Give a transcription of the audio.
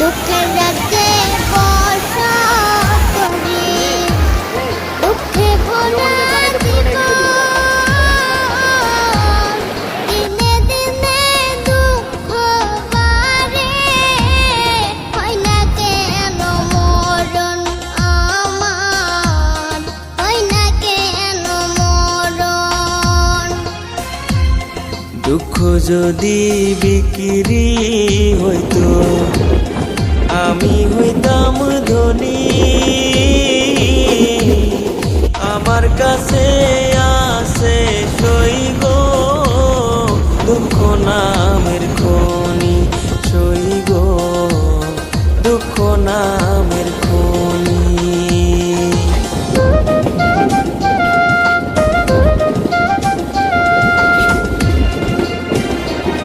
দুঃখের রাজ্যে বসত করি, দুঃখে ভোলা জীবন। দিনে দিনে দুঃখ বাড়ে, হয় না কেন মরণ আমার, হয় না কেন মরণ। দুঃখ যদি বিক্রি হইতো আমি হইতাম ধনী, আমার কাছে আছে সই গো দুঃখ নামের খনি, সই গো